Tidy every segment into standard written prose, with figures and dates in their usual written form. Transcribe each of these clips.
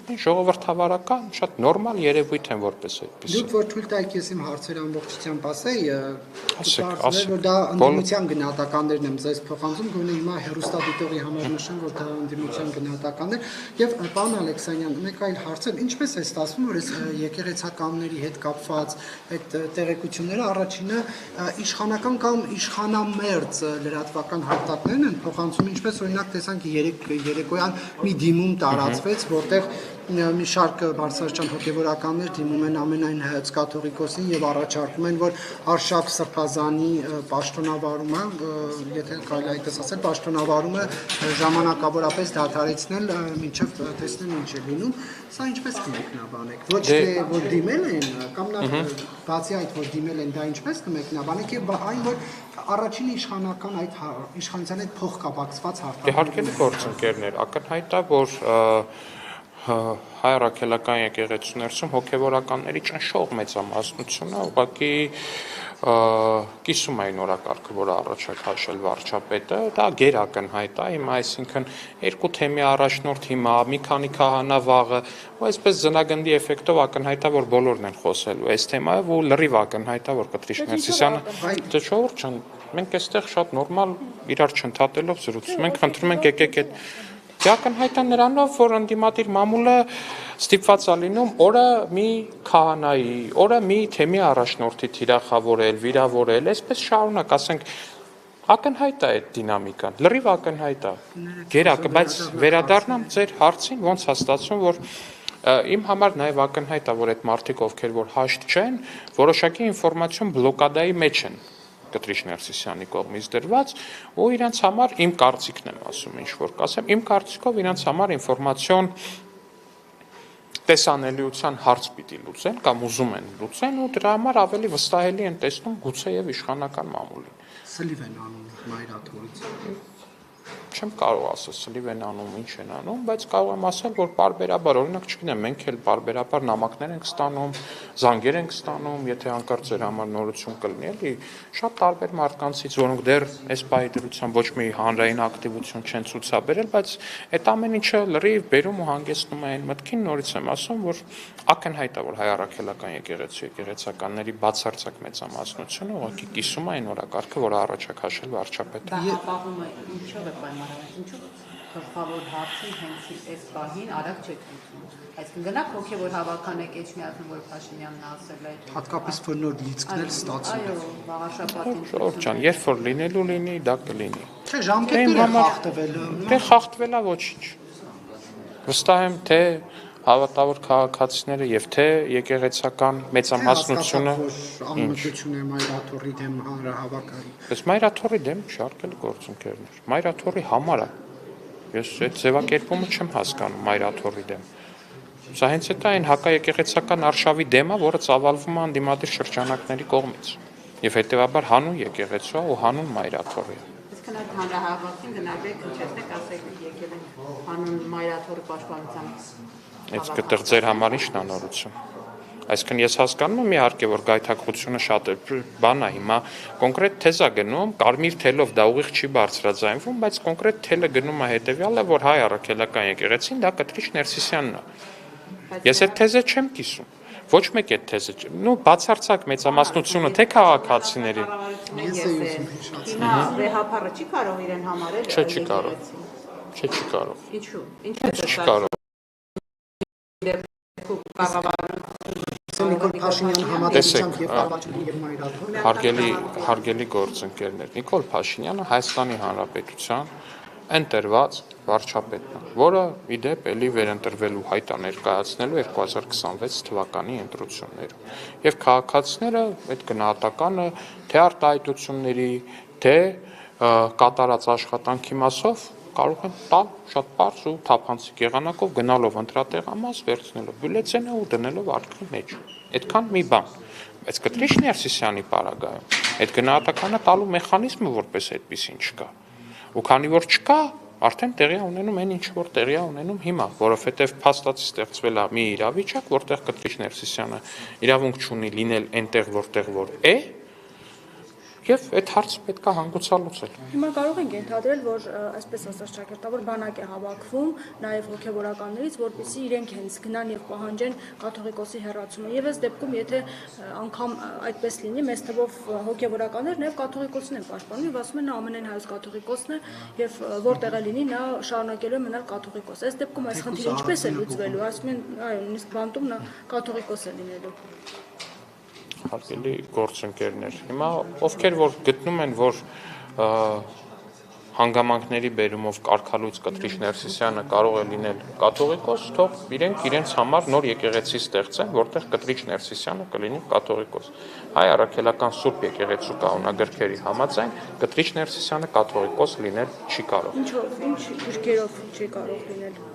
Բնականին ժողովրդավարական շատ նորմալ երևույթ են որպես այդպես։ Դուք որ թույլ տայք ես իմ հարցերը ամբողջությամբ ասեի, ասեք, որ դա ընդդիմության գնահատականներն եմ ձեզ փոխանցում, գոնե հիմա հեռուստադիտողի համար նշեմ, որ դա ընդդիմության գնահատականներ եւ պարոն Ալեքսանյան, մեկ այլ հարց է, ինչպես է ստացվում, որ այս եկեղեցականների հետ կապված այդ տեղեկությունները առաջինը իշխանական կամ իշխանամերձ լրատվական հարթակներն են փոխանցում, ինչպես օրինակ տեսանք երեկոյան մի դիմում տարածվեց, որտեղ մի շարք բարձրաստիճան հոգևորականներ դիմում են ամենայն հայոց կաթողիկոսին եւ առաջարկում են, որ Արշակ Սրբազանի պաշտոնավարումը, եթե կարելի այդպես ասել, պաշտոնավարումը ժամանակավորապես դադարեցնել, մինչեւ տեսնեն ինչ է լինում, սա ինչպես կմեկնաբանեք, ոչ թե որ դիմել են, կամ բացի այդ որ դիմել են, դա ինչպես կմեկնաբանեք եւ այն որ առաջին իշխանական այդ իշխանության հետ փոխկապակցված հարթակներ։ Դե հարկելի գործընկերներ, ակնհայտ է, որ հայ առաքելական եկեղեցիներում հոգևորականների ճնշող մեծամասնությունը ուղղակի կիսում այն օրակարգը, որը առաջ է քաշել վարչապետը, դա գերակնհայտ է, հիմա այսինքն երկու թեմի առաջնորդ հիմա, մի քանի քահանա վաղը, ու այսպես ձնագնդի էֆեկտով ակնհայտ է, որ բոլորն են խոսելու այս թեմայով, ու լրիվ ակնհայտ է, որ Կտրիշ Ներսիսյանը, դե ժողովուրդ ջան, մենք այստեղ շատ նորմալ իրար չընդհատելով զրուցում ենք, խնդրում ենք եկեք այդ ակնհայտ է նրանով, որ ընդդիմադիր մամուլը ստիպված է լինում օրը մի քահանայի, օրը մի թեմի առաջնորդի թիրախավորել, վիրավորել, այսպես շարունակ, ասենք, ակնհայտ է այդ դինամիկան, լրիվ ակնհայտ է, գերակը, բայց վերադառնամ ձեր հարցին, ոնց է ստացվում, որ իմ համար նաև ակնհայտ է, որ այդ մարդիկ, ովքեր որ հաշտ չեն, որոշակի ինֆորմացիոն բլոկադայի մեջ են Կտրիշ Ներսիսյանի կողմից դրված, ու իրենց համար իմ կարծիքն եմ ասում, ինչ որ կասեմ, իմ կարծիքով իրենց համար ինֆորմացիոն տեսանելիության հարց պիտի լուծեն կամ ուզում են լուծեն ու դրա համար ավելի վստահելի են տեսնում գուցե եւ իշխանական մամուլին։ Սլիվ են անում մայրաթորից։ Չեմ կարող ասել սլիվ են անում, ինչ են անում, բայց կարող եմ ասել, որ պարբերաբար, օրինակ չգիտեմ, մենք էլ պարբերաբար նամակներ ենք ստանում, զանգեր ենք ստանում, եթե հանկարծ ձեր համար նորություն կլինի, էլի շատ տարբեր մարդկանցից, որոնք դեռ այս պահի դրությամբ ոչ մի հանրային ակտիվություն չեն ցուցաբերել, բայց այդ ամեն ինչը լրիվ բերում ու հանգեցնում է այն մտքին, նորից եմ ասում, որ ակնհայտ է, որ հայ առաքելական եկեղեցականների բացարձակ մեծամասնությունը ուղղակի կիսում է այն օրակարգը, որը առաջ է քաշել վարչապետը։ Դա հապաղում է ինչով է պայմանավորված, ինչով գլխավոր հարցին հենց այս պահին արագ չեք լուծում։ Այսինքն գնաք հոգևոր հավաkan եք Էջմիածն, որ Փաշինյանն ասել է։ Հատկապես որ նոր լիցքն էլ ստացվում։ Այո, վաղաշաբաթին։ Ժողովուրդ ջան, երբ որ լինելու լինի, դա կլինի։ Չէ, ժամկետները խախտվել։ Դե խախտվելա ոչինչ։ Վստահ եմ, թե հավատավոր քաղաքացիները եւ թե եկեղեցական մեծամասնությունը անմտություն է մայրաթորի դեմ հանրահավաքարի։ Բայց մայրաթորի դեմ շարքելի գործընկերներ։ Մայրաթորի համար է։ Ես այդ ձևակերպումը չեմ հասկանում մայրաթորի դեմ։ Սա հենց այդ այն հակաեկեղեցական արշավի դեմ է, որը ծավալվում է անդիմադիր շրջանակների կողմից։ Եվ հետեւաբար հանուն եկեղեցու ու հանուն մայրաթորի։ Այսինքն այդ հանրահավաքին գնացեք, ինչեցեք, ասեք եկել են հանուն մայրաթորի պաշտպանության։ Այդ կտեղ ձեր համար ի՞նչն է նորություն։ Այսինքն ես հասկանում եմ իհարկե, որ գայթակղությունը շատ բան է, հիմա կոնկրետ թեզ է գնում, կարմիր թելով դա ուղիղ չի բարձրաձայնվում, բայց կոնկրետ թելը գնում է հետեւյալը, որ հայ առաքելական եկեղեցին դա Կտրիշ Ներսիսյանն է։ Ես այդ թեզը չեմ կիսում։ Ոչ մեկ այդ թեզը, բացարձակ մեծամասնությունը թե քաղաքացիների։ Հիմա վեհապարը չի կարող իրեն համարել։ Չէ, չի կարող։ Չէ, չի կարող։ Ինչու՞։ Ինչու՞ է չի կարող։ Նիկոլ Փաշինյանը համատեղությամբ եւ Ղարաբաղի եւ մայրաթորը հարգելի գործընկերներ, Նիկոլ Փաշինյանը Հայաստանի Հանրապետության ընտրված վարչապետն է, որը ի դեպ էլի վերընտրվելու հայտ է ներկայացնելու 2026 թվականի ընտրություններում։ Եվ քաղաքացիները այդ գնահատականը թե արտահայտությունների, թե կատարած աշխատանքի մասով կարող են տալ շատ բարձ ու թափանցիկ եղանակով գնալով ընտրատեղամաս, վերցնելով բյուլետենը ու դնելով արկղի մեջ։ Այդքան մի բան։ Բայց Կտրիշ Ներսիսյանի պարագայում այդ գնահատականը տալու մեխանիզմը որպես այդպեսին չկա։ Ու քանի որ չկա, արդեն տեղի ունենում այն ինչ որ տեղի ունենում հիմա, որովհետև փաստացի ստեղծվել է մի իրավիճակ, որտեղ Կտրիշ Ներսիսյանը իրավունք չունի լինել այնտեղ, որտեղ որ է, եւ այդ հարցը պետք է հանգուցալուծել։ Հիմա կարող ենք ենթադրել, որ այսպես ասած ճակերտավոր բանակ է հավաքվում նաև հոգևորականներից, որպեսզի իրենք հենց գնան եւ պահանջեն կաթողիկոսի հեռացումը։ Եվ այս դեպքում, եթե անգամ այդպես լինի, մեծ թվով հոգևորականներ նաև կաթողիկոսին են պաշտպանում եւ ասում են նա ամենայն հայոց կաթողիկոսն է եւ որտեղ է լինի նա շարունակելու է մնալ կաթողիկոս։ Այս դեպքում այս խնդիրը ինչպես է լուծվելու։ Ասում են, այո, նույնիսկ բանտում նա կաթողիկոս է լինելու։ Հարգելի գործընկերներ, հիմա ովքեր որ գտնում են, որ հանգամանքների բերումով կարգալույց Կտրիչ Ներսիսյանը կարող է լինել կաթողիկոս, թող իրենց համար նոր եկեղեցի ստեղծեն, որտեղ Կտրիչ Ներսիսյանը կլինի կաթողիկոս։ Հայ առաքելական Սուրբ եկեղեցու կանոնագրքերի համաձայն Կտրիչ Ներսիսյանը կաթողիկոս լինել չի կարող։ Ինչով, ինչ գրքերով չի կարող լինել։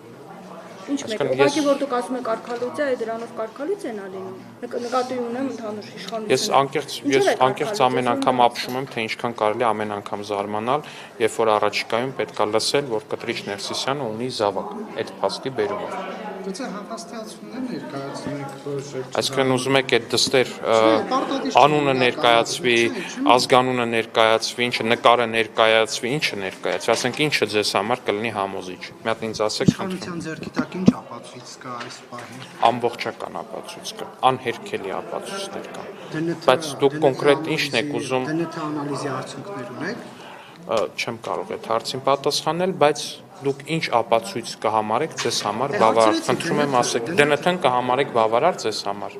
Ինչ մեկ, ուղղակի որ դուք ասում եք կարգալույց է, դրանով կարգալույց են ալինում։ Նկատի ունեմ ընդհանուր իշխանություն։ Ես անկեղծ ամեն անգամ ապշում եմ, թե ինչքան կարելի ամեն անգամ զարմանալ, երբ որ առաջիկայում պետք է լսել, որ Կտրիչ Ներսիսյանը ունի զավակ այդ փաստի բերումով։ Գուցե հավաստիացումներ ներկայացնեք, որ Այսինքն ուզում եք այդ դստեր անունը ներկայացվի, ազգանունը ներկայացվի, ինչը նկարը ներկայացվի, ինչը ներկայացվի, ասենք ինչը ձեզ համար կլինի համոզիչ։ Մի հատ ինձ ասեք, իշխանության ձեռքի տակ ինչ ապացույց կա այս պահին։ ամբողջական ապացույց կա, անհերքելի ապացույցներ կան։ Բայց դուք կոնկրետ ինչն եք ուզում, ԴՆԹ անալիզի արդյունքներ ունեք։ չեմ կարող այդ հարցին պատասխանել, բայց դուք ինչ ապացույց կհամարեք ձեզ համար բավարար, խնդրում եմ ասեք, ԴՆԹ-ն կհամարեք բավարար ձեզ համար։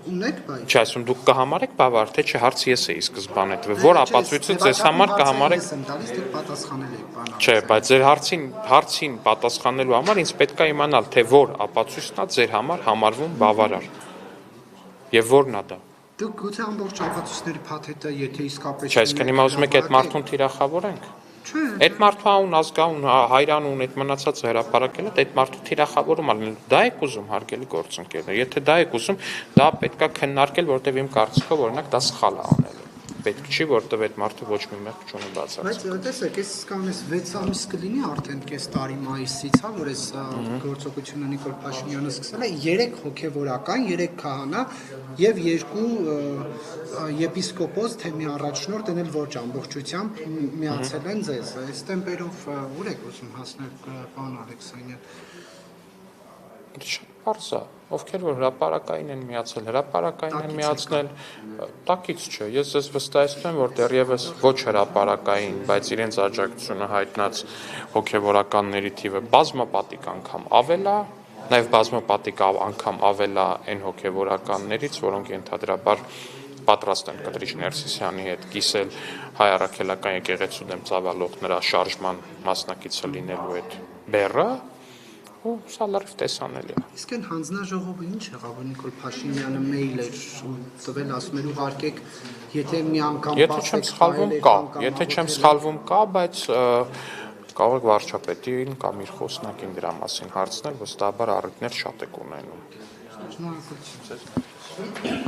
Ունեք, բայց Չէ, ասում դուք կհամարեք բավարար, թե չէ, հարցը ես էի սկզբանե տվել, որ ապացույցը ձեզ համար կհամարեք։ Եմ տալիս, դուք պատասխանել եք, բան։ Չէ, բայց ձեր հարցին պատասխանելու համար ինձ պետք է իմանալ, թե որ ապացույցն է ձեր համար համարվում բավարար։ Եւ որն է դա։ Դուք գուցե ամբողջ ապացույցների փաթեթը, եթե իսկապես Չէ, այսինքն հիմա ուզում եք այդ մարդուն թիրախավորենք։ Չէ, Այդ մարդու անուն, ազգանուն, հայրանուն, այդ մնացածը հրապարակելը, այդ մարդու թիրախավորում ալնելու։ Դա եք ուզում, հարգելի գործընկերներ։ Եթե դա եք ուզում, դա պետք է քննարկել, որտեղ իմ կարծիքով օրինակ դա սխալ է անելու։ Պետք չի, որտեղ այդ մարդը ոչ մի մեղք չունի բացարձակ։ բայց տեսեք, այս կանես 6 ամիս կլինի արդեն կես տարի մայիսից, հա, որ այս գործողությունը Նիկոլ Փաշինյանը սկսել է 3 հոգևորական, 3 քահանա եւ 2 եպիսկոպոս, թե մի առաջնորդ դնել ոչ ամբողջությամբ միացել են ձեզ։ Այս տեմպերով ուր եք ուզում հասնել, պարոն Ալեքսանյան։ Պարզ է, ովքեր որ հրապարակային են միացել, հրապարակային են միացնել, տակից չէ, ես ձեզ վստահեցնում եմ, որ դեռևս ոչ հրապարակային, բայց իրենց աջակցությունը հայտնած հոգևորականների թիվը բազմապատիկ անգամ ավել է, նաև բազմապատիկ անգամ ավել է այն հոգևորականներից, որոնք ենթադրաբար պատրաստ են Կտրիչ Ներսիսյանի հետ կիսել հայ առաքելական եկեղեցու դեմ ծավալող նրա շարժման մասնակիցը լինելու այդ բեռը, ու սա լրիվ տեսանելի է։ Իսկ այն հանձնաժողովը ինչ եղավ, որ Նիկոլ Փաշինյանը մեյլ էր տվել, ասում էր ուղարկեք, եթե մի անգամ Եթե չեմ սխալվում կա, եթե չեմ սխալվում կա, բայց կարող եք վարչապետին կամ իր խոսնակին դրա մասին հարցնել, վստահաբար առիթներ շատ եք ունենում։ Շնորհակալություն։